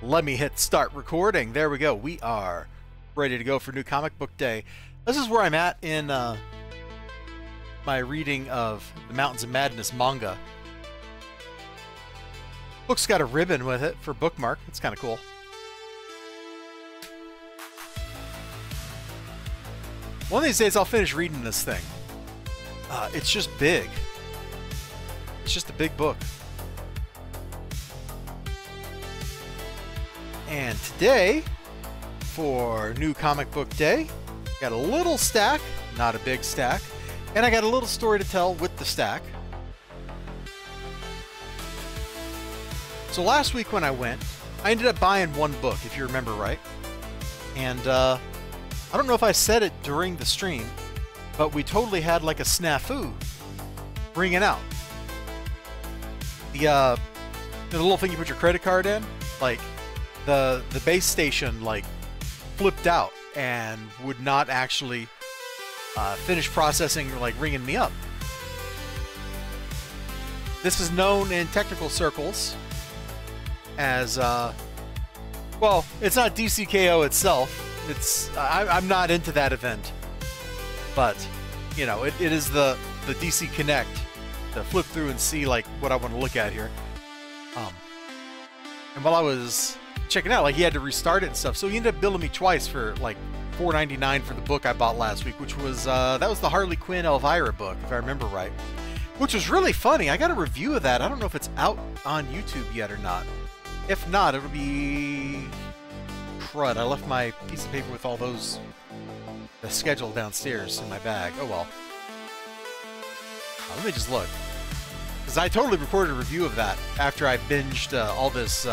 Let me hit start recording. There we go. We are ready to go for New Comic Book Day. This is where I'm at in my reading of the Mountains of Madness manga. Book's got a ribbon with it for bookmark. It's kind of cool. One of these days I'll finish reading this thing. It's just big. It's just a big book. And today, for New Comic Book Day, got a little stack, not a big stack, and I got a little story to tell with the stack. So last week when I went, I ended up buying one book, if you remember right. And I don't know if I said it during the stream, but we totally had like a snafu bringing out. The little thing you put your credit card in, like the base station like flipped out and would not actually finish processing or like ringing me up. This is known in technical circles as well, it's not DCKO itself. It's I'm not into that event, but you know it is the DC Connect to flip through and see like what I want to look at here. And while I was checking out, like he had to restart it and stuff, so he ended up billing me twice for like $4.99 for the book I bought last week, which was that was the Harley Quinn Elvira book, if I remember right, which was really funny. I got a review of that. I don't know if it's out on YouTube yet or not. If not, it'll be crud. I left my piece of paper with all those the schedule downstairs in my bag. Oh well. Let me just look, because I totally recorded a review of that after I binged all this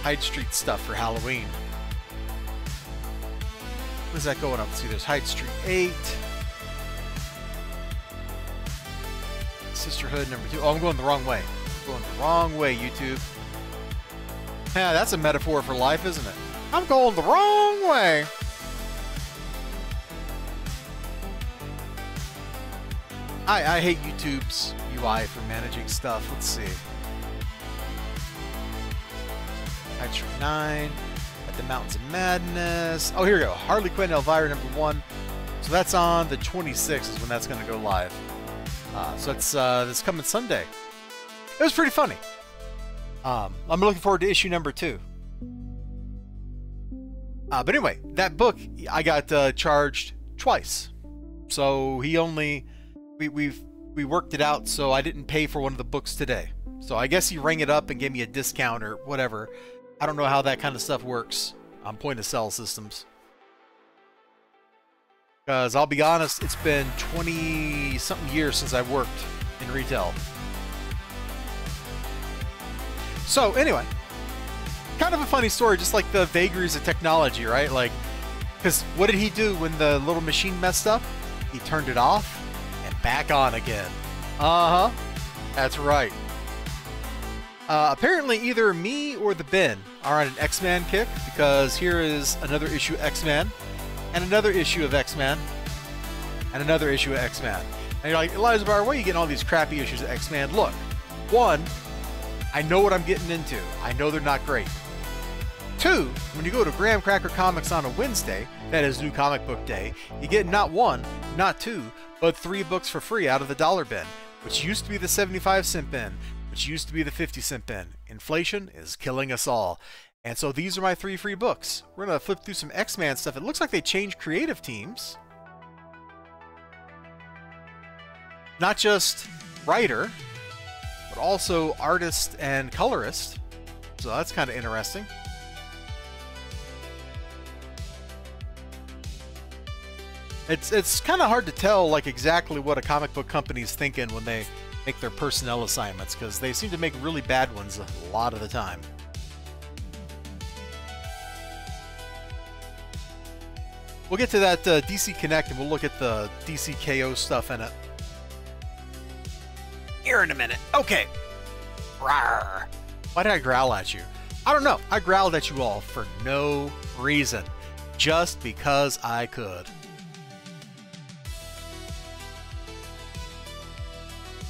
Hyde Street stuff for Halloween. What is that going up? Let's see, there's Hyde Street 8. Sisterhood number 2. Oh, I'm going the wrong way. I'm going the wrong way, YouTube. Yeah, that's a metaphor for life, isn't it? I'm going the wrong way. I hate YouTube's UI for managing stuff. Let's see. Hyde Street 9. At the Mountains of Madness. Oh, here we go. Harley Quinn Elvira number 1. So that's on the 26th is when that's going to go live. So it's this coming Sunday. It was pretty funny. I'm looking forward to issue number 2. But anyway, that book I got charged twice. So he only we worked it out, so I didn't pay for one of the books today. So I guess he rang it up and gave me a discount or whatever. I don't know how that kind of stuff works on point-of-sale systems. Because I'll be honest, it's been 20-something years since I've worked in retail. So anyway, kind of a funny story, just like the vagaries of technology, right? Like, because what did he do when the little machine messed up? He turned it off and back on again. Uh-huh. That's right. Apparently either me or the bin are on an X-Men kick, because here is another issue of X-Men, and another issue of X-Men, and another issue of X-Men. And you're like, elizibar, where are you getting all these crappy issues of X-Men? Look, one, I know what I'm getting into. I know they're not great. Two, when you go to Graham Cracker Comics on a Wednesday, that is New Comic Book Day, you get not one, not two, but 3 books for free out of the dollar bin, which used to be the 75-cent bin, which used to be the 50-cent bin. Inflation is killing us all. And so these are my 3 free books. We're going to flip through some X-Men stuff. It looks like they changed creative teams. Not just writer, but also artist and colorist. So that's kind of interesting. It's kind of hard to tell like exactly what a comic book company is thinking when they make their personnel assignments, because they seem to make really bad ones a lot of the time. We'll get to that DC Connect and we'll look at the DCKO stuff in it here in a minute. Okay. Rawr. Why did I growl at you? I don't know. I growled at you all for no reason. Just because I could.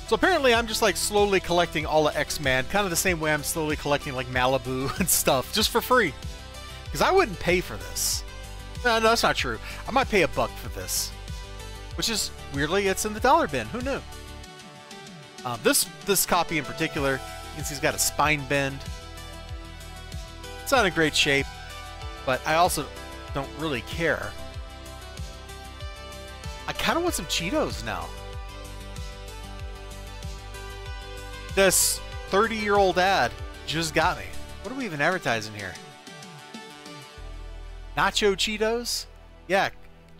So apparently I'm just like slowly collecting all of X-Man, kind of the same way I'm slowly collecting like Malibu and stuff, just for free. Because I wouldn't pay for this. No, that's not true. I might pay $1 for this. Which is, weirdly, it's in the dollar bin. Who knew? This copy in particular, you can see he's got a spine bend. It's not in great shape, but I also don't really care. I kind of want some Cheetos now. This 30-year-old ad just got me. What are we even advertising here? Nacho Cheetos? Yeah,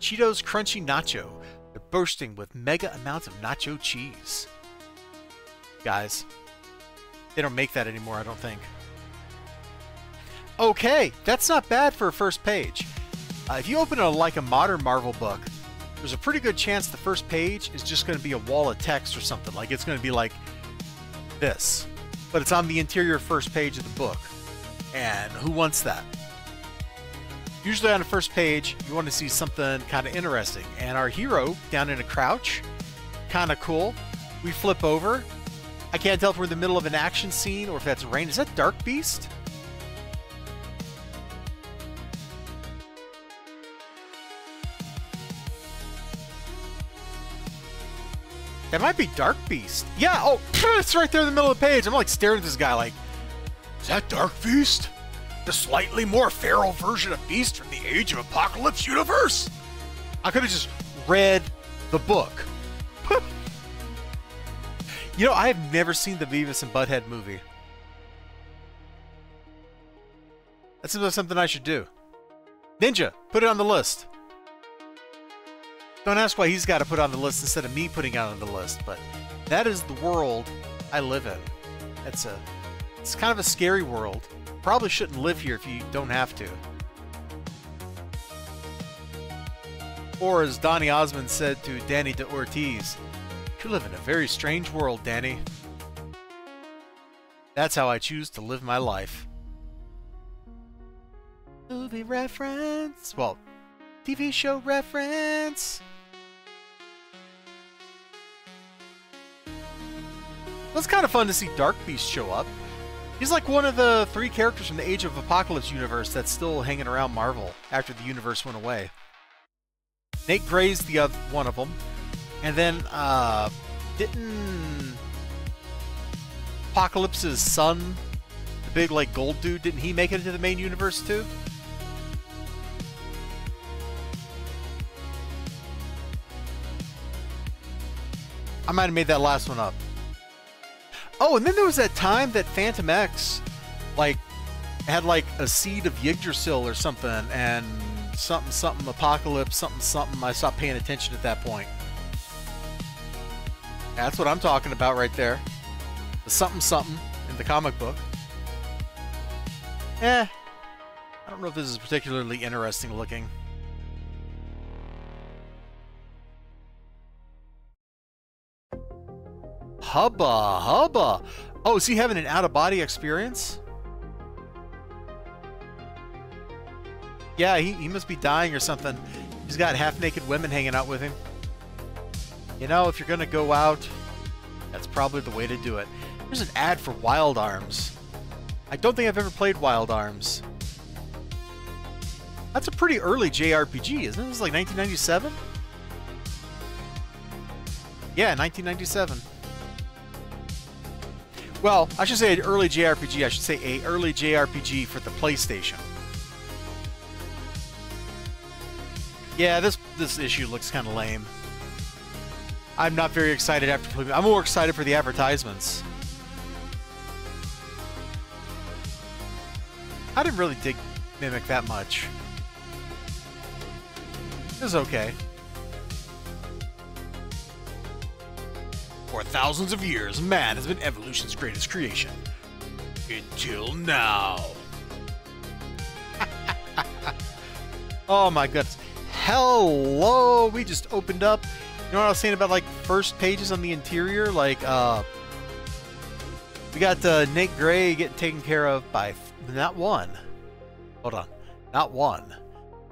Cheetos Crunchy Nacho. They're bursting with mega amounts of nacho cheese. Guys, they don't make that anymore, I don't think. Okay, that's not bad for a first page. If you open a modern Marvel book, there's a pretty good chance the first page is just going to be a wall of text or something. Like it's going to be like this, but it's on the interior first page of the book. And who wants that? Usually on the first page, you want to see something kind of interesting. And our hero down in a crouch, kind of cool. We flip over. I can't tell if we're in the middle of an action scene or if that's rain. Is that Dark Beast? That might be Dark Beast. Yeah, oh, it's right there in the middle of the page. I'm like staring at this guy like, is that Dark Beast? The slightly more feral version of Beast from the Age of Apocalypse universe? I could have just read the book. You know, I have never seen the Beavis and Butthead movie. That seems like something I should do. Ninja, put it on the list. Don't ask why he's got to put it on the list instead of me putting it on the list, but that is the world I live in. It's kind of a scary world. Probably shouldn't live here if you don't have to. Or as Donny Osmond said to Danny de Ortiz, you live in a very strange world, Danny. That's how I choose to live my life. Movie reference. Well, TV show reference. Well, it's kind of fun to see Dark Beast show up. He's like one of the 3 characters from the Age of Apocalypse universe that's still hanging around Marvel after the universe went away. Nate Gray's the other one of them. And then, didn't Apocalypse's son, the big, like, gold dude, didn't he make it into the main universe, too? I might have made that last one up. Oh, and then there was that time that Phantom X, like, had, like, a seed of Yggdrasil or something, and something Apocalypse, something. I stopped paying attention at that point. That's what I'm talking about right there. The something in the comic book. I don't know if this is particularly interesting looking. Hubba. Oh, is he having an out-of-body experience? Yeah, he must be dying or something. He's got half-naked women hanging out with him. You know, if you're going to go out, that's probably the way to do it. There's an ad for Wild Arms. I don't think I've ever played Wild Arms. That's a pretty early JRPG, isn't it? It was like 1997? Yeah, 1997. Well, I should say an early JRPG. I should say a early JRPG for the PlayStation. Yeah, this issue looks kind of lame. I'm not very excited after playing. I'm more excited for the advertisements. I didn't really dig Mimic that much. It was okay. For thousands of years, man has been evolution's greatest creation. Until now. Oh my goodness. Hello! We just opened up. You know what I was saying about, like, first pages on the interior? Like, we got Nate Gray getting taken care of by not one. Hold on. Not one.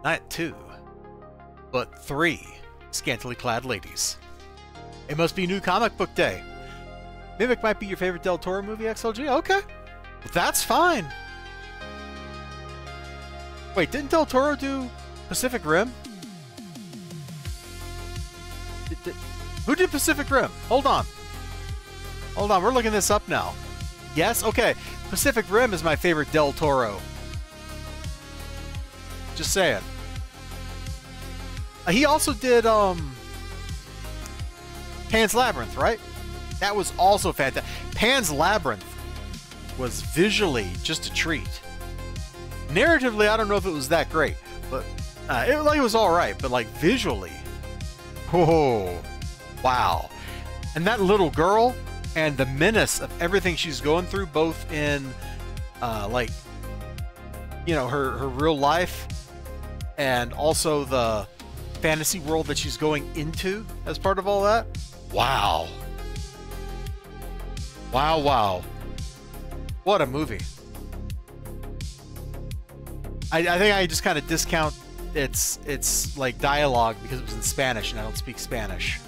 Not 2. But 3 scantily clad ladies. It must be New Comic Book Day. Mimic might be your favorite Del Toro movie, XLG? Okay. Well, that's fine. Wait, didn't Del Toro do Pacific Rim? Who did Pacific Rim? Hold on. Hold on, we're looking this up now. Yes? Okay. Pacific Rim is my favorite Del Toro. Just saying. He also did Pan's Labyrinth, right? That was also fantastic. Pan's Labyrinth was visually just a treat. Narratively, I don't know if it was that great, but it was all right. But like visually, oh, wow! And that little girl and the menace of everything she's going through, both in like, you know, her real life and also the fantasy world that she's going into as part of all that. Wow. Wow, wow. What a movie. I think I just kind of discount its like dialogue because it was in Spanish and I don't speak Spanish.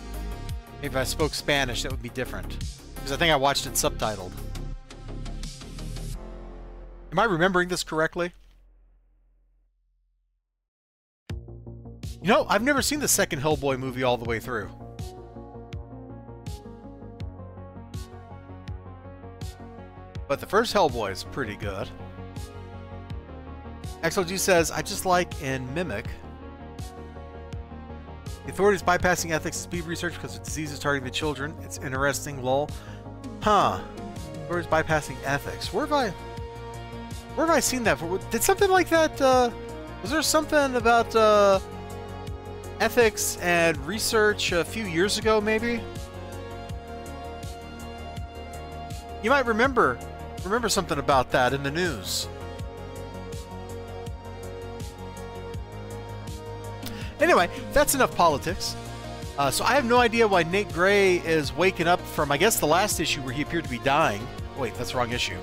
Maybe if I spoke Spanish that would be different. Because I think I watched it subtitled. Am I remembering this correctly? You know, I've never seen the second Hellboy movie all the way through. But the first Hellboy is pretty good. XLG says, I just like in Mimic. The authorities bypassing ethics and speed research because of diseases targeting the children. It's interesting, lol. Huh. Authorities bypassing ethics. Where have I seen that? Did something like that, was there something about, ethics and research a few years ago, maybe? You might remember something about that in the news. Anyway, that's enough politics. So I have no idea why Nate Gray is waking up from, I guess, the last issue where he appeared to be dying. Wait, that's the wrong issue.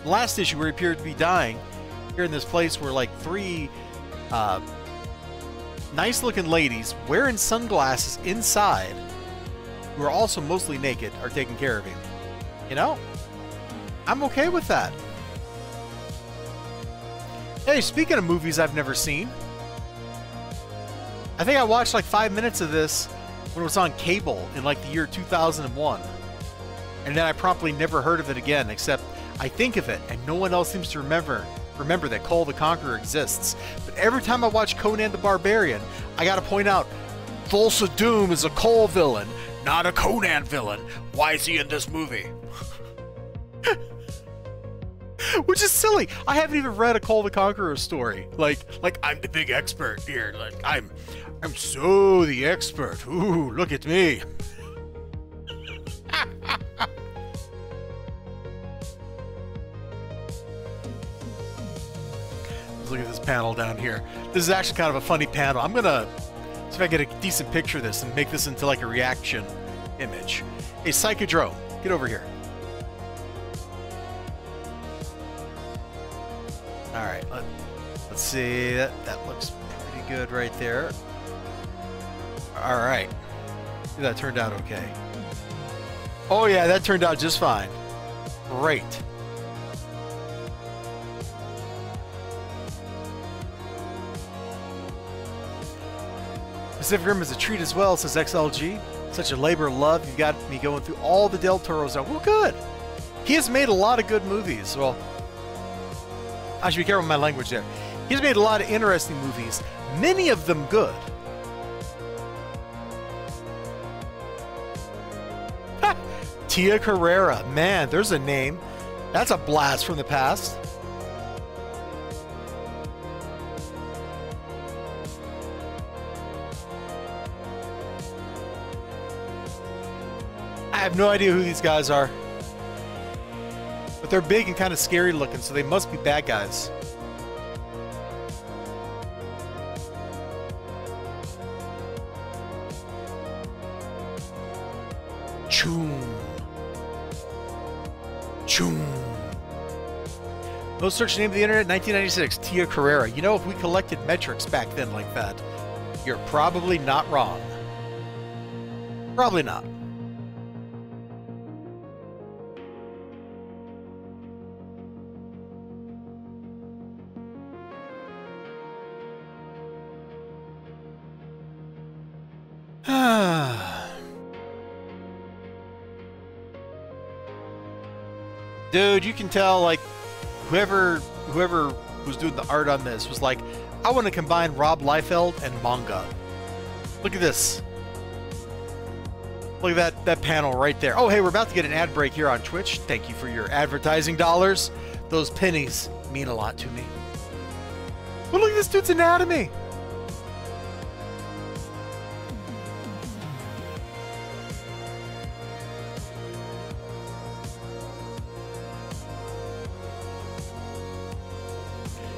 The last issue where he appeared to be dying, here in this place where like three nice-looking ladies wearing sunglasses inside, who are also mostly naked, are taking care of him. You know? I'm okay with that. Hey, speaking of movies I've never seen, I think I watched like 5 minutes of this when it was on cable in like the year 2001. And then I promptly never heard of it again, except I think of it and no one else seems to remember that Cole the Conqueror exists. But every time I watch Conan the Barbarian, I gotta point out, Thulsa Doom is a Cole villain, not a Conan villain. Why is he in this movie? Which is silly. I haven't even read a Cole the Conqueror story. Like I'm the big expert here. Like I'm so the expert. Ooh, look at me. Let's look at this panel down here. This is actually kind of a funny panel. I'm gonna see if I get a decent picture of this and make this into like a reaction image. Hey, Psychodrome, get over here. Alright, let's see. That looks pretty good right there. Alright. That turned out okay. Oh yeah, that turned out just fine. Great. Pacific Rim is a treat as well, says XLG. Such a labor of love. You've got me going through all the Del Toros now. Well, good. He has made a lot of good movies. Well, I should be careful with my language there. He's made a lot of interesting movies, many of them good. Ha! Tia Carrera. Man, there's a name. That's a blast from the past. I have no idea who these guys are. But they're big and kind of scary looking, so they must be bad guys. Choom. Choom. Most searched name of the internet, 1996, Tia Carrera. You know, if we collected metrics back then like that, you're probably not wrong. Probably not. Dude, you can tell, like, whoever was doing the art on this was like, I want to combine Rob Liefeld and manga. Look at this. Look at that panel right there. Oh, hey, we're about to get an ad break here on Twitch. Thank you for your advertising dollars. Those pennies mean a lot to me. But look at this dude's anatomy.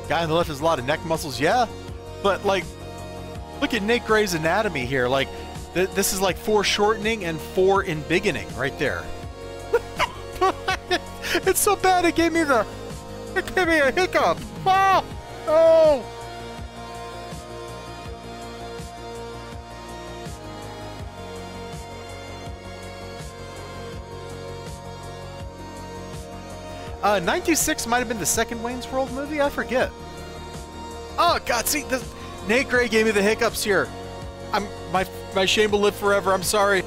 Guy on the left has a lot of neck muscles, yeah. But, like, look at Nate Gray's anatomy here. Like, this is like foreshortening and embiggening right there. It's so bad it gave me a hiccup. Oh! Oh! '96 might have been the second Wayne's World movie. I forget. Oh God! See, Nate Gray gave me the hiccups here. My shame will live forever. I'm sorry.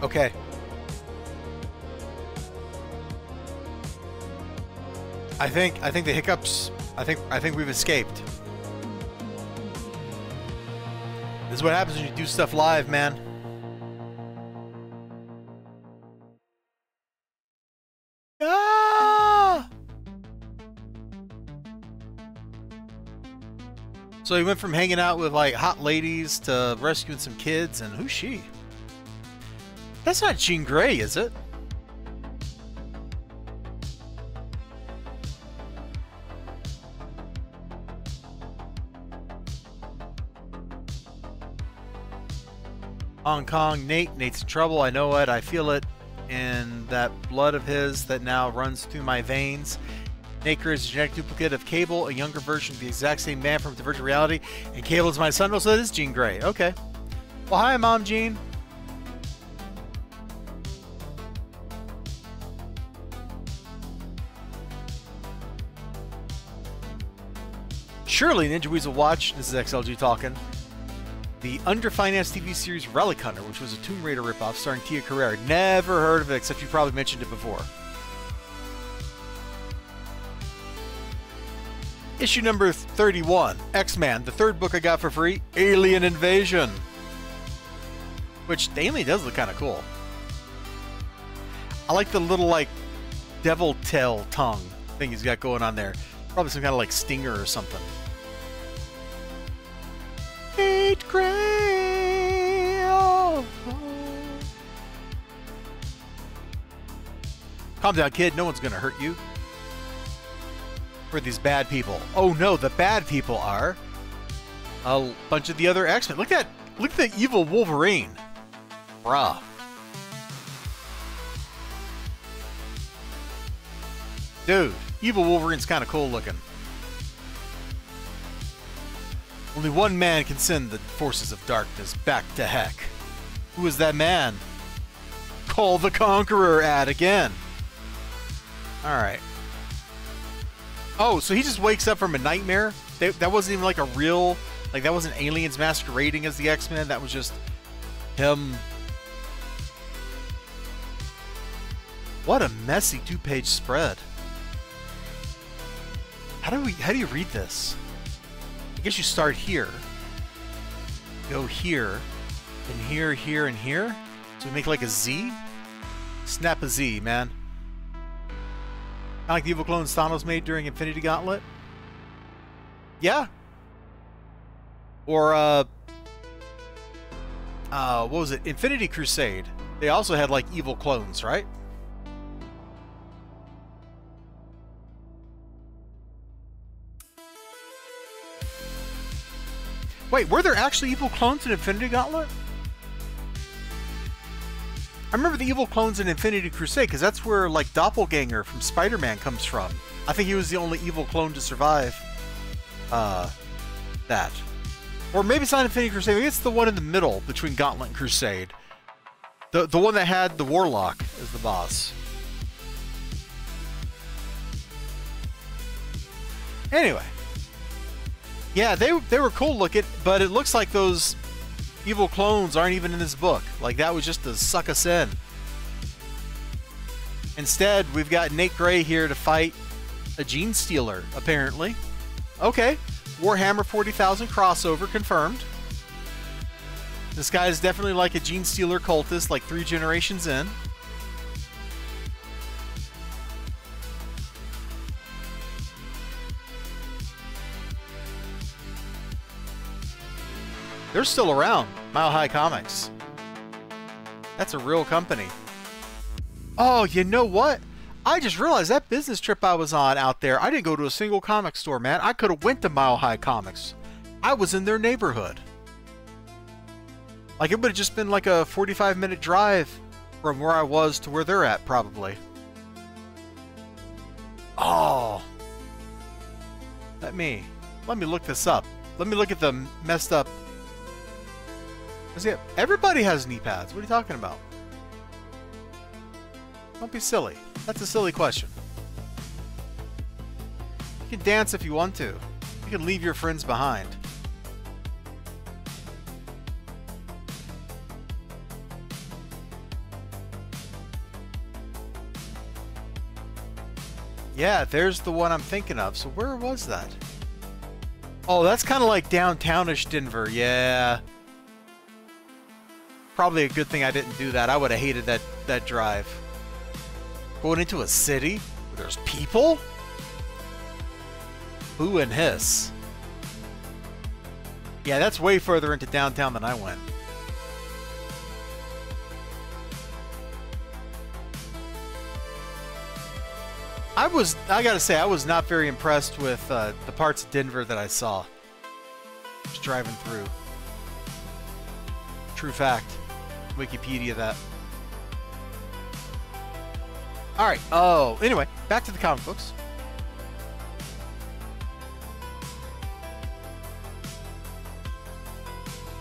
Okay. I think the hiccups. I think we've escaped. This is what happens when you do stuff live, man. Ah! So he went from hanging out with like hot ladies to rescuing some kids, and who's she? That's not Jean Grey, is it? Hong Kong, Nate's in trouble. I know it. I feel it in that blood of his that now runs through my veins. Naker is a genetic duplicate of Cable, a younger version of the exact same man from Divergent Reality, and Cable is my son. Oh, so that is Jean Grey. Okay. Well, hi, Mom Jean. Surely Ninja Weasel watched, this is XLG talking, the underfinanced TV series Relic Hunter, which was a Tomb Raider ripoff starring Tia Carrere. Never heard of it, except you probably mentioned it before. Issue number 31, X-Man, the third book I got for free, Alien Invasion. Which, the alien does look kind of cool. I like the little, like, devil tail tongue thing he's got going on there. Probably some kind of, like, stinger or something. Nate Gray. Oh, oh. Calm down, kid. No one's gonna hurt you. Who are these bad people? Oh no, the bad people are a bunch of the other X-Men. Look at the evil Wolverine. Bruh. Dude, evil Wolverine's kind of cool looking. Only one man can send the forces of darkness back to heck. Who is that man? Call the Conqueror ad again. Alright. Oh, so he just wakes up from a nightmare? That wasn't even like a real... Like, that wasn't aliens masquerading as the X-Men. That was just him. What a messy two-page spread. How do you read this? I guess you start here, go here, and here, here, and here. So we make like a Z? Snap a Z, man. Kind of like the evil clones Thanos made during Infinity Gauntlet? Yeah. Or, what was it? Infinity Crusade. They also had like evil clones, right? Wait, were there actually evil clones in Infinity Gauntlet? I remember the evil clones in Infinity Crusade, because that's where, like, Doppelganger from Spider-Man comes from. I think he was the only evil clone to survive, that. Or maybe it's not Infinity Crusade, maybe it's the one in the middle between Gauntlet and Crusade, The one that had the Warlock as the boss. Anyway. Yeah, they were cool looking, but it looks like those evil clones aren't even in this book. Like, that was just to suck us in. Instead, we've got Nate Gray here to fight a Gene Stealer, apparently. Okay. Warhammer 40,000 crossover confirmed. This guy is definitely like a Gene Stealer cultist, like 3 generations in. They're still around, Mile High Comics. That's a real company. Oh, you know what? I just realized that business trip I was on out there, I didn't go to a single comic store, man. I could have went to Mile High Comics. I was in their neighborhood. Like, it would have just been like a 45-minute drive from where I was to where they're at, probably. Oh. Let me look this up. Let me look at the messed up. Yeah, everybody has knee pads. What are you talking about? Don't be silly. That's a silly question. You can dance if you want to. You can leave your friends behind. Yeah, there's the one I'm thinking of. So where was that? Oh, that's kind of like downtownish Denver. Yeah. Probably a good thing I didn't do that. I would have hated that drive. Going into a city where there's people? Boo and hiss. Yeah, that's way further into downtown than I went. I gotta say, I was not very impressed with the parts of Denver that I saw. Just driving through. True fact. Wikipedia that. Alright, oh, anyway, back to the comic books.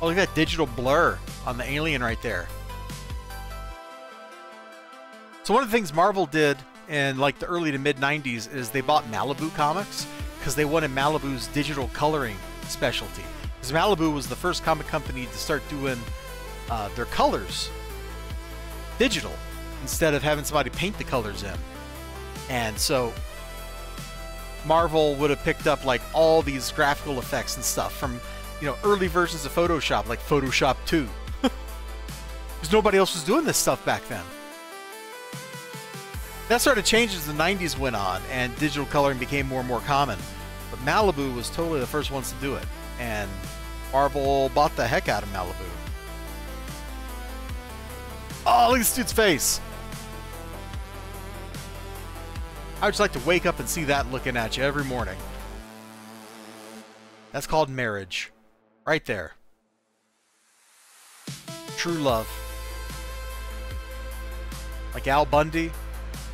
Oh, look at that digital blur on the alien right there. So one of the things Marvel did in like the early to mid 90s is they bought Malibu Comics because they wanted Malibu's digital coloring specialty. Because Malibu was the first comic company to start doing their colors digital instead of having somebody paint the colors in. And so Marvel would have picked up like all these graphical effects and stuff from, you know, early versions of Photoshop, like Photoshop 2. Because nobody else was doing this stuff back then. That started changing as the 90s went on and digital coloring became more and more common. But Malibu was totally the first ones to do it. And Marvel bought the heck out of Malibu. Oh, look at this dude's face. I would just like to wake up and see that looking at you every morning. That's called marriage. Right there. True love. Like Al Bundy,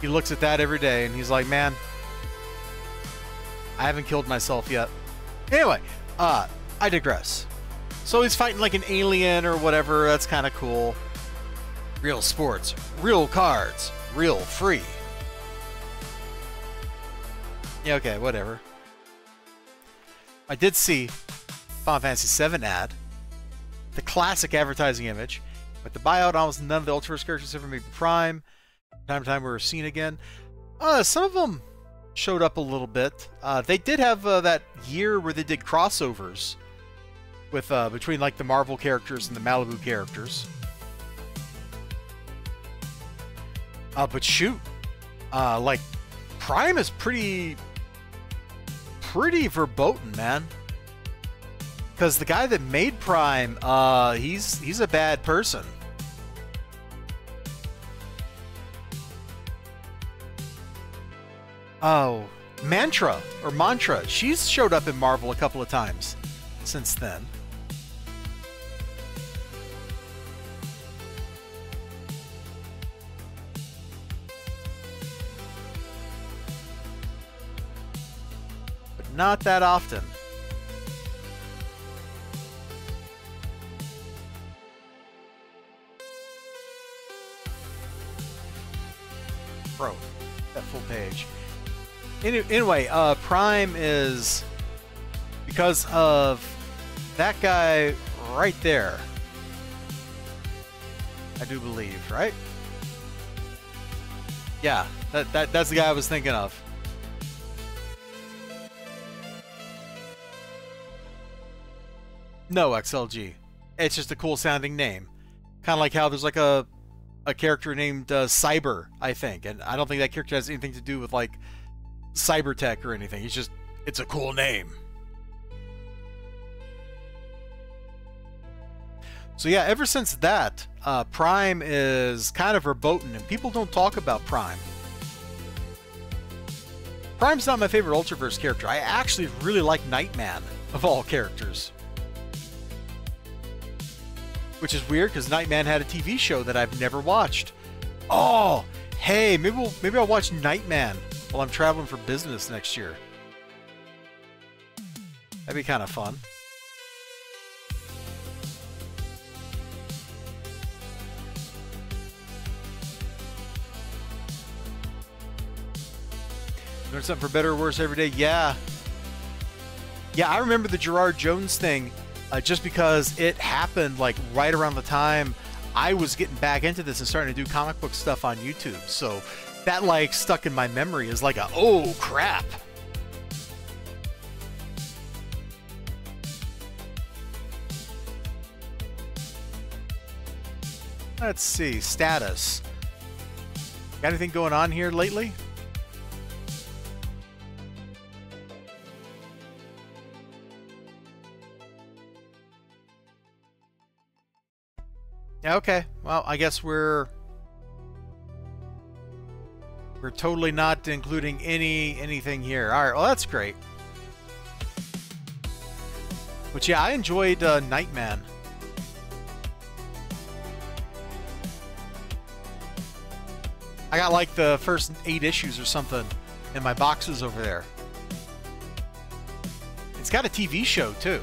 he looks at that every day and he's like, man, I haven't killed myself yet. Anyway, I digress. So he's fighting like an alien or whatever. That's kind of cool. Real sports, real cards, real free. Yeah, okay, whatever. I did see Final Fantasy VII ad, the classic advertising image, with the buyout. Almost none of the Ultraverse characters ever made Prime. Time to time we were seen again. Some of them showed up a little bit. They did have that year where they did crossovers with between like the Marvel characters and the Malibu characters. But shoot, like Prime is pretty verboten, man. Because the guy that made Prime, he's a bad person. Oh, Mantra. She's showed up in Marvel a couple of times since then. But not that often. full page. Anyway, Prime is because of that guy right there. I do believe, right? Yeah, that's the guy I was thinking of. No, XLG. It's just a cool sounding name. Kind of like how there's like a character named Cyber, I think. And I don't think that character has anything to do with like cyber tech or anything. It's a cool name. So yeah, ever since that, Prime is kind of verboten, and people don't talk about Prime. Prime's not my favorite Ultraverse character. I actually really like Nightman, of all characters. Which is weird, because Nightman had a TV show that I've never watched. Oh, hey, maybe I'll watch Nightman while I'm traveling for business next year. That'd be kind of fun. Learn something for better or worse every day. Yeah. Yeah, I remember the Gerard Jones thing just because it happened like right around the time I was getting back into this and starting to do comic book stuff on YouTube. So that like stuck in my memory as like a, oh crap. Let's see, status. Got anything going on here lately? Yeah, okay. Well, I guess we're totally not including anything here. All right, well that's great. But yeah, I enjoyed Nightman. I got like the first 8 issues or something in my boxes over there. It's got a TV show too.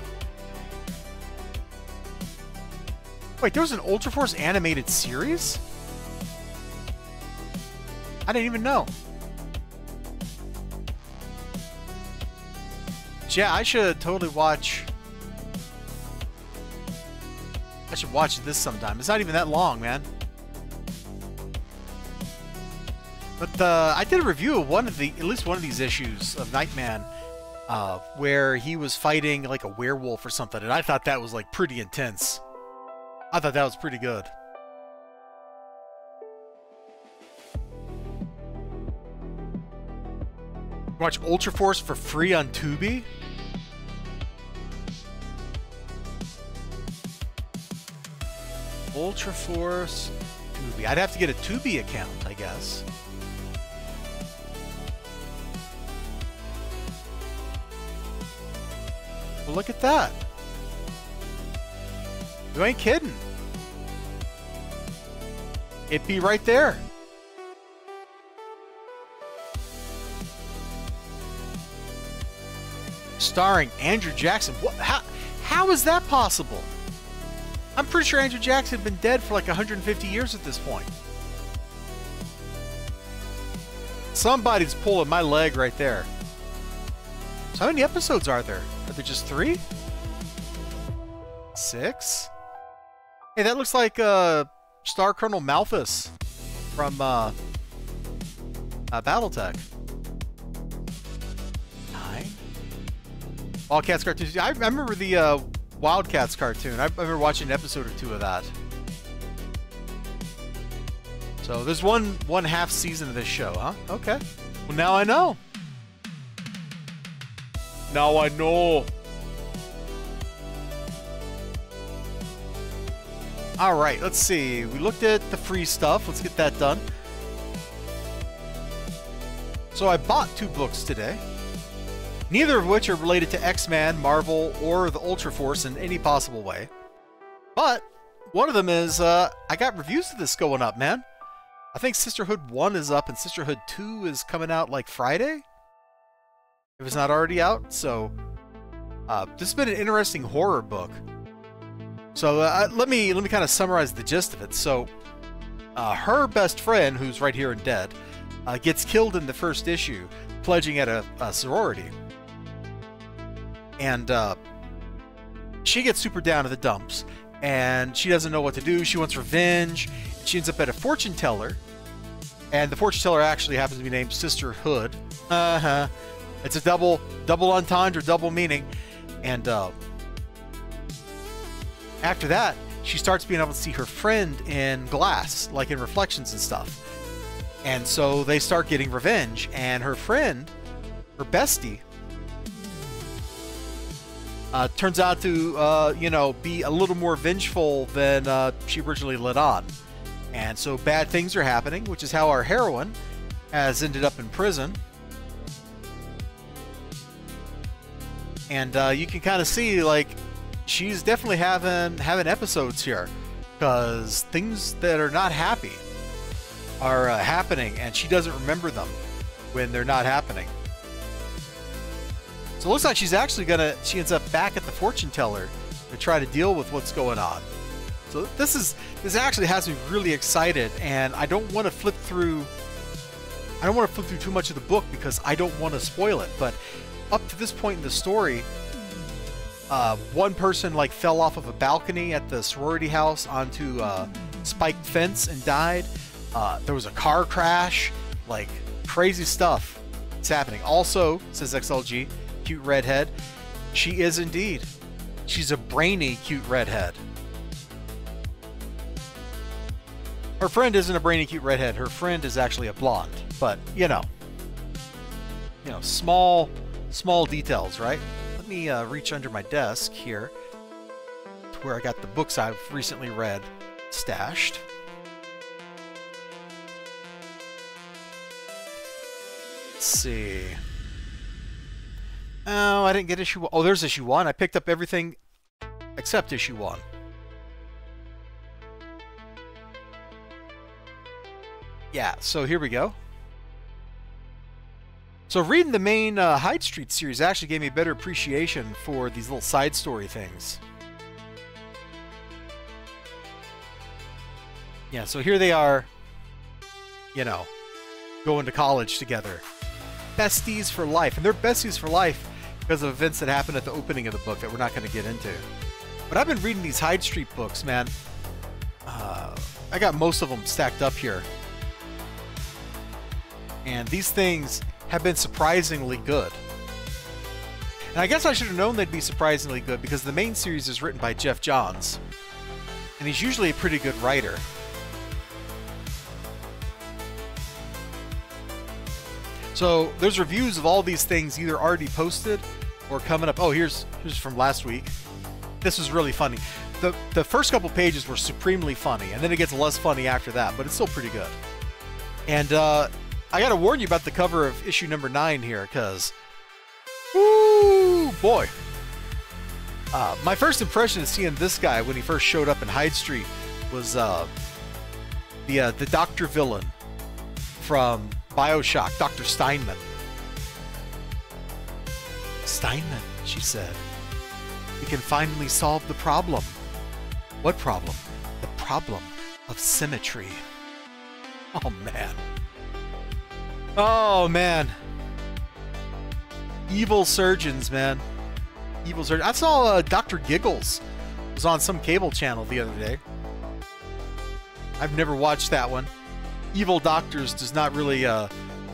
Wait, there was an Ultraforce animated series? I didn't even know. But yeah, I should totally watch... I should watch this sometime. It's not even that long, man. But I did a review of at least one of these issues of Nightman, where he was fighting like a werewolf or something, and I thought that was like pretty intense. I thought that was pretty good. Watch Ultraforce for free on Tubi? Ultraforce Tubi. I'd have to get a Tubi account, I guess. Well, look at that. You ain't kidding. It'd be right there. Starring Andrew Jackson. What? How is that possible? I'm pretty sure Andrew Jackson had been dead for like 150 years at this point. Somebody's pulling my leg right there. So how many episodes are there? Are there just 3? 6? Hey, that looks like Star Colonel Malthus from Battletech. 9? Wildcats cartoon. I remember the Wildcats cartoon. I remember watching an episode or 2 of that. So there's one half season of this show, huh? Okay. Well, now I know. Now I know. Alright, let's see. We looked at the free stuff. Let's get that done. So I bought 2 books today. Neither of which are related to X-Men, Marvel, or the Ultraforce in any possible way. But one of them is, I got reviews of this going up, man. I think Sisterhood 1 is up and Sisterhood 2 is coming out like Friday? If it's not already out. So, this has been an interesting horror book. So let me kind of summarize the gist of it. So her best friend, who's right here and dead, gets killed in the first issue, pledging at a sorority. And she gets super down to the dumps, and she doesn't know what to do. She wants revenge. She ends up at a fortune teller, and the fortune teller actually happens to be named Sisterhood. It's a double entendre, double meaning. And after that, she starts being able to see her friend in glass, like in reflections and stuff. And so they start getting revenge, and her friend, her bestie, turns out to, you know, be a little more vengeful than she originally let on. And so bad things are happening, which is how our heroine has ended up in prison. And you can kind of see, like, she's definitely having episodes here, because things that are not happy are happening, and she doesn't remember them when they're not happening. So it looks like she's actually she ends up back at the fortune teller to try to deal with what's going on. So this actually has me really excited, and I don't want to flip through too much of the book because I don't want to spoil it. But up to this point in the story, one person like fell off of a balcony at the sorority house onto a spiked fence and died. There was a car crash, like crazy stuff. It's happening. Also, says XLG, cute redhead. She is indeed. She's a brainy, cute redhead. Her friend isn't a brainy, cute redhead. Her friend is actually a blonde. But you know, small details, right? Let me reach under my desk here to where I got the books I've recently read stashed. Let's see. Oh, I didn't get issue 1. Oh, there's issue 1. I picked up everything except issue 1. Yeah, so here we go. So reading the main Hyde Street series actually gave me a better appreciation for these little side story things. Yeah, so here they are, you know, going to college together. Besties for life. And they're besties for life because of events that happened at the opening of the book that we're not going to get into. But I've been reading these Hyde Street books, man. I got most of them stacked up here. And these things have been surprisingly good. And I guess I should have known they'd be surprisingly good because the main series is written by Jeff Johns. And he's usually a pretty good writer. So there's reviews of all these things either already posted or coming up. Oh, here's from last week. This was really funny. The first couple pages were supremely funny, and then it gets less funny after that, but it's still pretty good. And I gotta warn you about the cover of issue number 9 here, because, woo, boy. My first impression of seeing this guy when he first showed up in Hyde Street was the Dr. Villain from BioShock, Dr. Steinman. Steinman, she said. We can finally solve the problem. What problem? The problem of symmetry. Oh, man. Oh, man. Evil surgeons, man. Evil surgeons. I saw Dr. Giggles was on some cable channel the other day. I've never watched that one. Evil Doctors does not really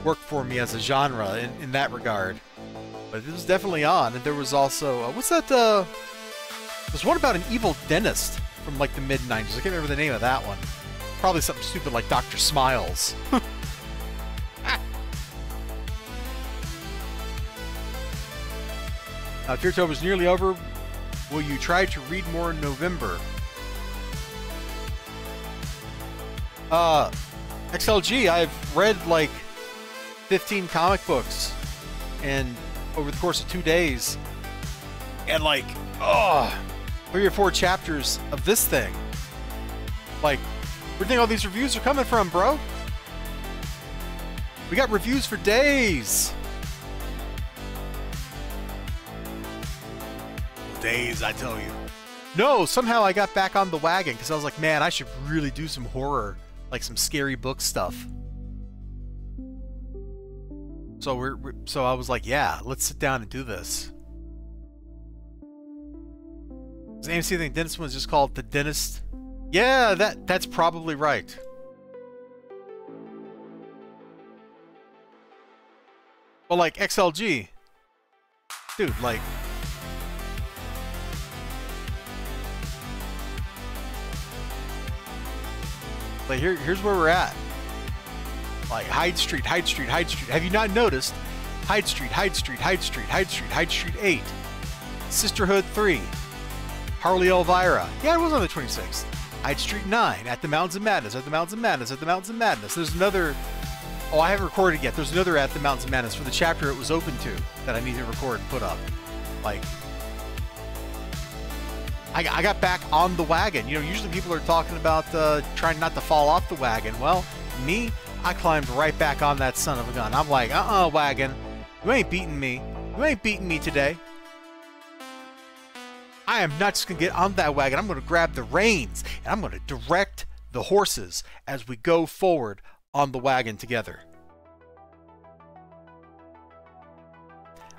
work for me as a genre in that regard. But it was definitely on. And there was also... what's that? There's one about an evil dentist from like the mid-90s. I can't remember the name of that one. Probably something stupid like Dr. Smiles. Feartober is nearly over. Will you try to read more in November? XLG, I've read like 15 comic books and over the course of 2 days, and like 3 or 4 chapters of this thing. Like, where do you think all these reviews are coming from, bro? We got reviews for days. Days, I tell you. No, somehow I got back on the wagon because I was like, man, I should really do some horror, like some scary book stuff. So I was like, yeah, let's sit down and do this. The AMC thing, Dentist was just called The Dentist. Yeah, that's probably right. Well, like XLG, dude, like. Like here's where we're at. Like Hyde Street, Hyde Street, Hyde Street. Have you not noticed? Hyde Street, Hyde Street, Hyde Street, Hyde Street, Hyde Street 8. Sisterhood 3. Harley Elvira. Yeah, it was on the 26th. Hyde Street 9. At the Mountains of Madness. At the Mountains of Madness. At the Mountains of Madness. There's another... Oh, I haven't recorded yet. There's another At the Mountains of Madness for the chapter it was open to that I need to record and put up. Like... I got back on the wagon. You know, usually people are talking about trying not to fall off the wagon. Well, me, I climbed right back on that son of a gun. I'm like, wagon. You ain't beating me. You ain't beating me today. I am not just going to get on that wagon. I'm going to grab the reins, and I'm going to direct the horses as we go forward on the wagon together.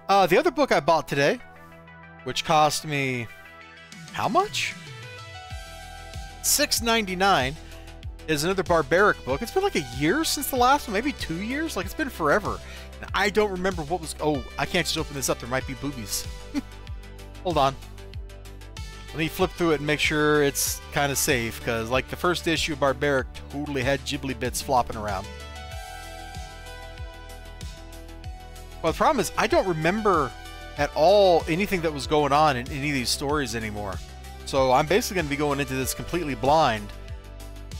The other book I bought today, which cost me... How much? $6.99 is another Barbaric book. It's been like a year since the last one, maybe 2 years. Like, it's been forever. And I don't remember what was... Oh, I can't just open this up. There might be boobies. Hold on. Let me flip through it and make sure it's kind of safe, because like the first issue of Barbaric totally had Ghibli bits flopping around. Well, the problem is I don't remember at all anything that was going on in any of these stories anymore. So I'm basically going to be going into this completely blind,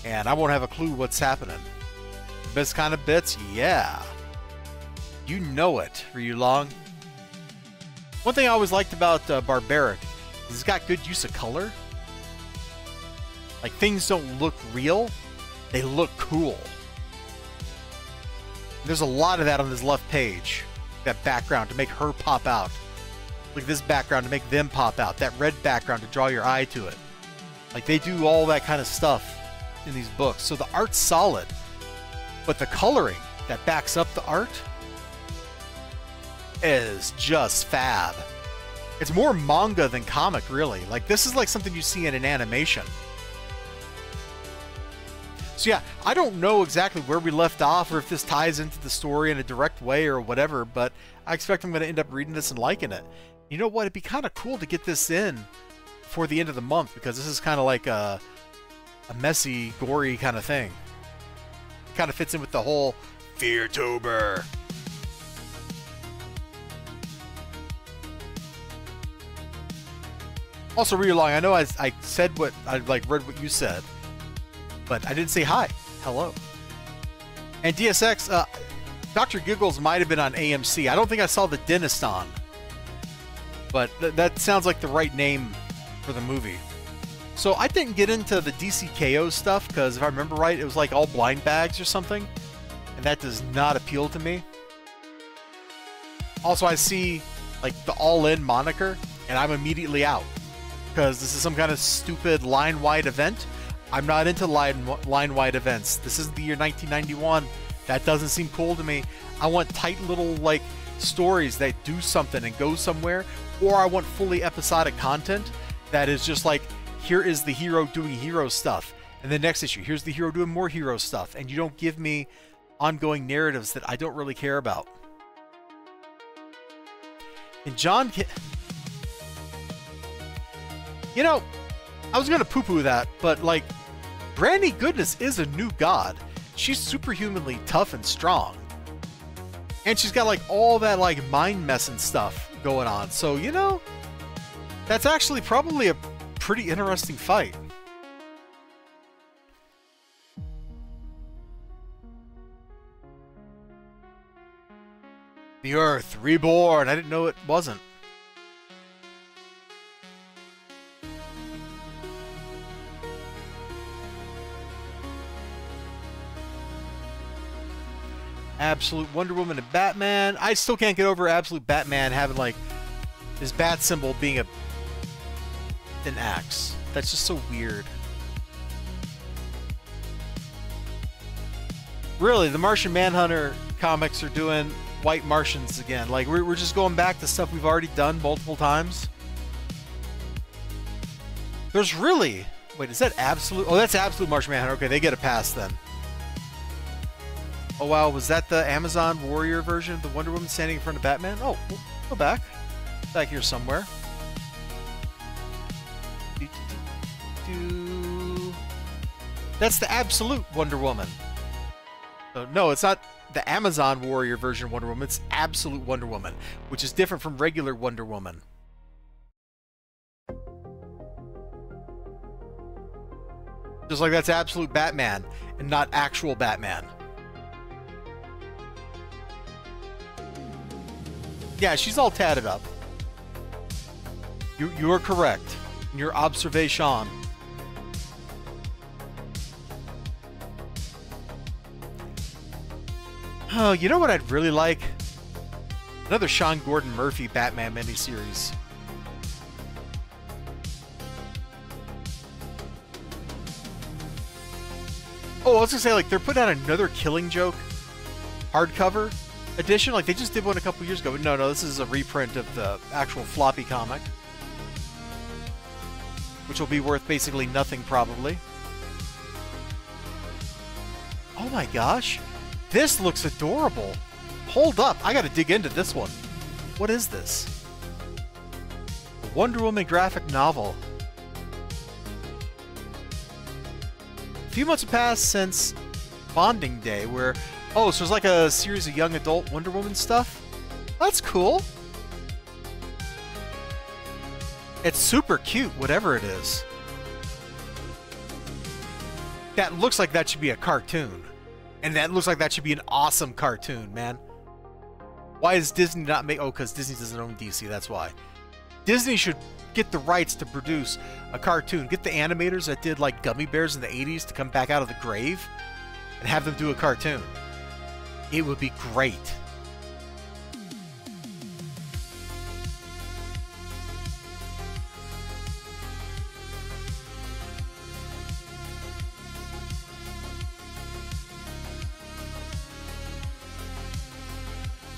and I won't have a clue what's happening. Best kind of bits? Yeah. You know it, Ryu Long. One thing I always liked about Barbaric is it's got good use of color. Like, things don't look real, they look cool. There's a lot of that on this left page. That background to make her pop out. Look at this background to make them pop out. That red background to draw your eye to it. Like, they do all that kind of stuff in these books. So the art's solid, but the coloring that backs up the art is just fab. It's more manga than comic, really. Like, this is like something you see in an animation. So yeah, I don't know exactly where we left off or if this ties into the story in a direct way or whatever, but I expect I'm going to end up reading this and liking it. You know what? It'd be kind of cool to get this in before the end of the month, because this is kind of like a messy, gory kind of thing. It kind of fits in with the whole Feartober. Also, Ryu Long, I know I said what I read what you said, but I didn't say hi. Hello. And DSX, Dr. Giggles might have been on AMC. I don't think I saw The Dentist on, but that sounds like the right name for the movie. So I didn't get into the DCKO stuff because if I remember right, it was like all blind bags or something, and that does not appeal to me. Also, I see like the All-In moniker, and I'm immediately out because this is some kind of stupid line-wide event. I'm not into line-wide events. This isn't the year 1991. That doesn't seem cool to me. I want tight little like stories that do something and go somewhere, or I want fully episodic content that is just like, here is the hero doing hero stuff, and the next issue, here's the hero doing more hero stuff, and you don't give me ongoing narratives that I don't really care about. And John... You know, I was going to poo-poo that, but like, Brandy Goodness is a new god. She's superhumanly tough and strong. And she's got like all that like mind messing stuff going on. So, you know, that's actually probably a pretty interesting fight. The Earth Reborn. I didn't know it wasn't. Absolute Wonder Woman and Batman. I still can't get over Absolute Batman having like his bat symbol being an axe. That's just so weird. Really, the Martian Manhunter comics are doing white Martians again. Like, we're just going back to stuff we've already done multiple times. There's really... Wait, is that Absolute? Oh, that's Absolute Martian Manhunter. Okay, they get a pass then. Oh, wow. Was that the Amazon Warrior version of the Wonder Woman standing in front of Batman? Oh, we'll go back. Back here somewhere. That's the Absolute Wonder Woman. No, it's not the Amazon Warrior version of Wonder Woman. It's Absolute Wonder Woman, which is different from regular Wonder Woman. Just like that's Absolute Batman and not actual Batman. Yeah, she's all tatted up. You are correct in your observation. Oh, you know what I'd really like? Another Sean Gordon Murphy Batman miniseries. Oh, I was gonna say, like, they're putting out another Killing Joke hardcover edition. Like, they just did one a couple years ago. But no, this is a reprint of the actual floppy comic, which will be worth basically nothing, probably. Oh my gosh. This looks adorable. Hold up. I gotta dig into this one. What is this? A Wonder Woman graphic novel. A few months have passed since Bonding Day, where... Oh, so it's like a series of young adult Wonder Woman stuff? That's cool. It's super cute, whatever it is. That looks like that should be a cartoon. And that looks like that should be an awesome cartoon, man. Why is Disney not make... Oh, because Disney doesn't own DC, that's why. Disney should get the rights to produce a cartoon. Get the animators that did, like, Gummy Bears in the 80s to come back out of the grave and have them do a cartoon. It would be great.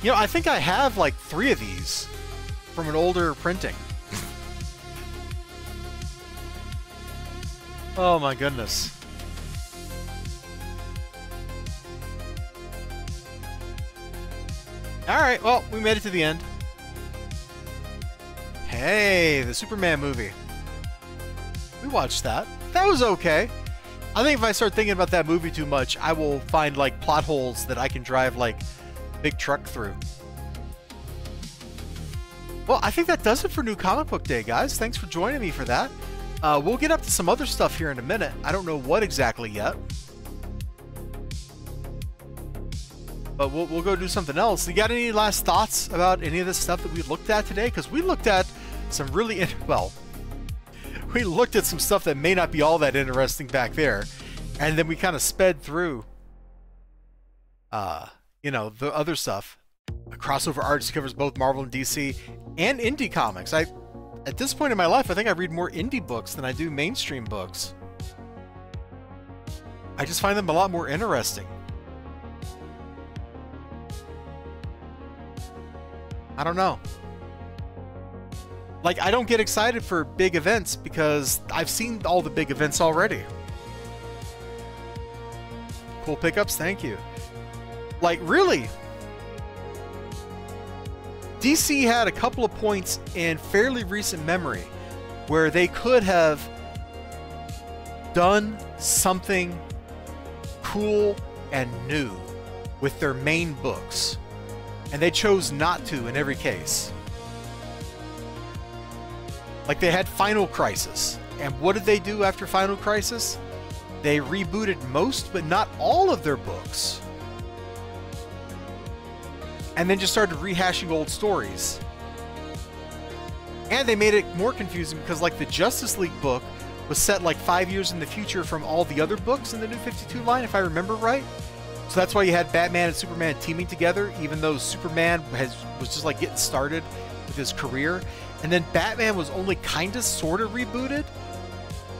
You know, I think I have like 3 of these from an older printing. Oh my goodness. Alright, well, we made it to the end. Hey, the Superman movie. We watched that. That was okay. I think if I start thinking about that movie too much, I will find like plot holes that I can drive like big truck through. Well, I think that does it for New Comic Book Day, guys. Thanks for joining me for that. We'll get up to some other stuff here in a minute. I don't know what exactly yet, but we'll go do something else. You got any last thoughts about any of this stuff that we looked at today? Because we looked at some really we looked at some stuff that may not be all that interesting back there, and then we kind of sped through you know, the other stuff. A crossover artist covers both Marvel and DC and indie comics. At this point in my life, I think I read more indie books than I do mainstream books. I just find them a lot more interesting. I don't know. Like, I don't get excited for big events because I've seen all the big events already. Cool pickups, thank you. Like, really? DC had a couple of points in fairly recent memory where they could have done something cool and new with their main books, and they chose not to in every case. Like, they had Final Crisis, and what did they do after Final Crisis? They rebooted most but not all of their books, and then just started rehashing old stories. And they made it more confusing because, like, the Justice League book was set like 5 years in the future from all the other books in the New 52 line, if I remember right. So that's why you had Batman and Superman teaming together, even though Superman was just like getting started with his career. And then Batman was only kind of sort of rebooted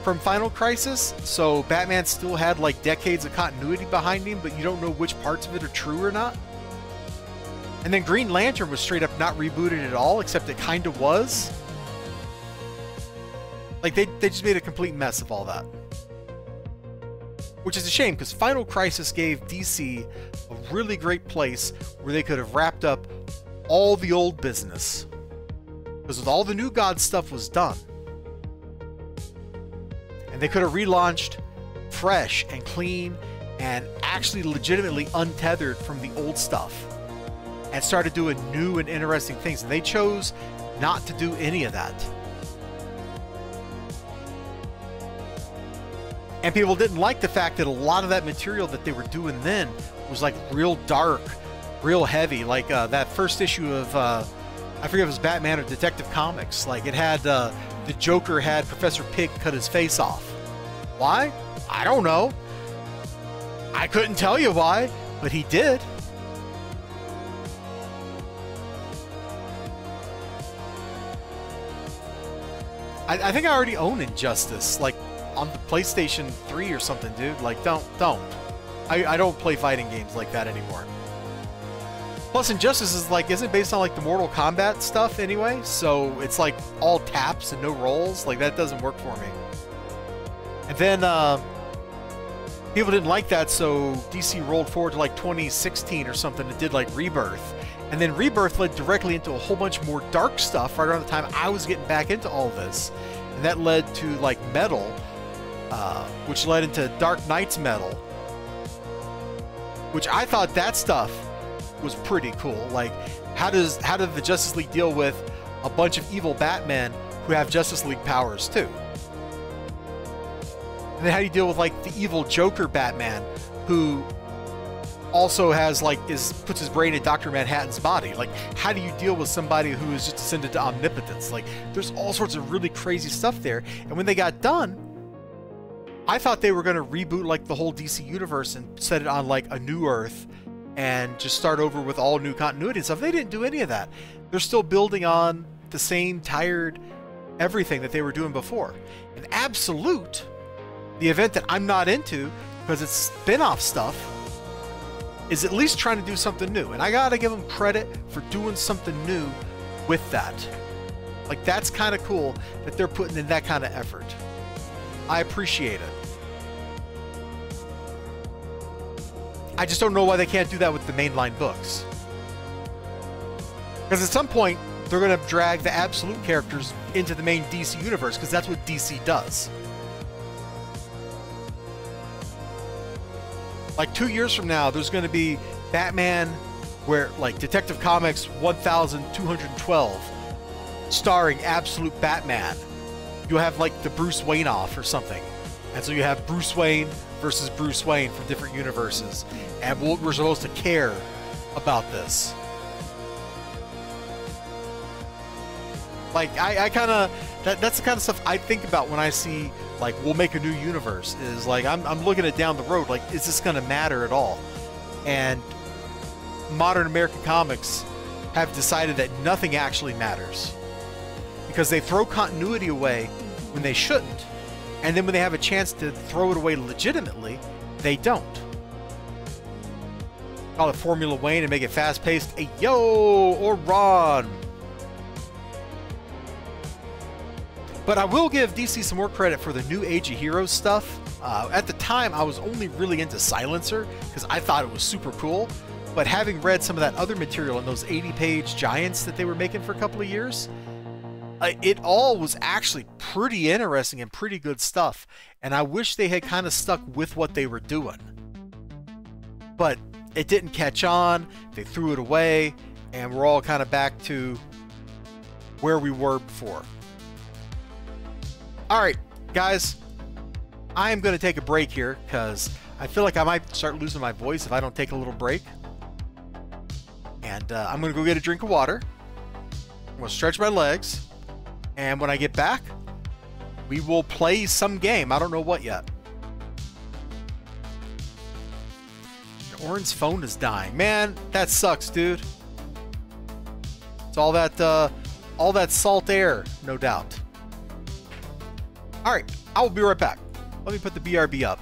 from Final Crisis, so Batman still had like decades of continuity behind him, but you don't know which parts of it are true or not. And then Green Lantern was straight up not rebooted at all, except it kind of was. Like, they just made a complete mess of all that. Which is a shame, because Final Crisis gave DC a really great place where they could have wrapped up all the old business. Because with all the New God stuff was done. And they could have relaunched fresh and clean and actually legitimately untethered from the old stuff. And started doing new and interesting things. And they chose not to do any of that. And people didn't like the fact that a lot of that material that they were doing then was like real dark, real heavy. Like that first issue of, I forget if it was Batman or Detective Comics. Like it had, the Joker had Professor Pig cut his face off. Why? I don't know. I couldn't tell you why, but he did. I think I already own Injustice, like on the PlayStation 3 or something, dude. Like, don't. I don't play fighting games like that anymore. Plus, Injustice is like, isn't it based on like the Mortal Kombat stuff anyway? So it's like all taps and no rolls. Like that doesn't work for me. And then people didn't like that, so DC rolled forward to like 2016 or something and did like Rebirth. And then Rebirth led directly into a whole bunch more dark stuff right around the time I was getting back into all this. And that led to like Metal, which led into Dark Knight's Metal, which I thought that stuff was pretty cool. Like, how did the Justice League deal with a bunch of evil Batmen who have Justice League powers too? And then how do you deal with like the evil Joker Batman who also has like puts his brain in Dr. Manhattan's body? Like, how do you deal with somebody who is just ascended to omnipotence? Like, there's all sorts of really crazy stuff there. And when they got done, I thought they were going to reboot like the whole DC universe and set it on like a new Earth and just start over with all new continuity and stuff. They didn't do any of that. They're still building on the same tired everything that they were doing before. And Absolute, the event that I'm not into because it's spin-off stuff, is at least trying to do something new. And I gotta give them credit for doing something new with that. Like, that's kind of cool that they're putting in that kind of effort. I appreciate it. I just don't know why they can't do that with the mainline books. Because at some point, they're going to drag the Absolute characters into the main DC universe, because that's what DC does. Like 2 years from now, there's going to be Batman, where like Detective Comics 1212, starring Absolute Batman. You'll have like the Bruce Wayne off or something, and so you have Bruce Wayne versus Bruce Wayne from different universes, and we're supposed to care about this. Like, I kind of, that's the kind of stuff I think about when I see, like, we'll make a new universe, is like, I'm looking at down the road, like, is this going to matter at all? And modern American comics have decided that nothing actually matters, because they throw continuity away when they shouldn't, and then when they have a chance to throw it away legitimately, they don't. Call it Formula Wayne and make it fast-paced. Hey, yo, or Ron. But I will give DC some more credit for the new Age of Heroes stuff. At the time, I was only really into Silencer because I thought it was super cool. But having read some of that other material in those 80-page giants that they were making for a couple of years, it all was actually pretty interesting and pretty good stuff. And I wish they had kind of stuck with what they were doing. But it didn't catch on. They threw it away. And we're all kind of back to where we were before. Alright, guys, I am going to take a break here because I feel like I might start losing my voice if I don't take a little break. And I'm going to go get a drink of water. I'm going to stretch my legs. And when I get back, we will play some game. I don't know what yet. Oren's phone is dying. Man, that sucks, dude. It's all that salt air, no doubt. Alright, I will be right back. Let me put the BRB up.